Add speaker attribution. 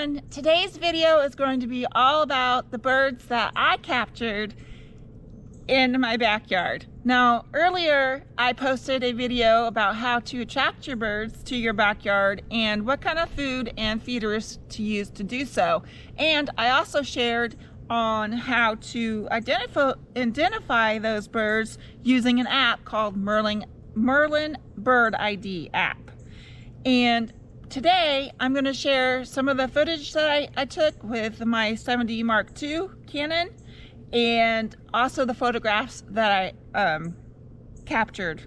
Speaker 1: everyone. Today's video is going to be all about the birds that I captured in my backyard. Now, earlier I posted a video about how to attract your birds to your backyard and what kind of food and feeders to use to do so. And I also shared on how to identify those birds using an app called Merlin Bird ID app. And today I'm going to share some of the footage that I took with my 7D Mark II Canon, and also the photographs that I captured.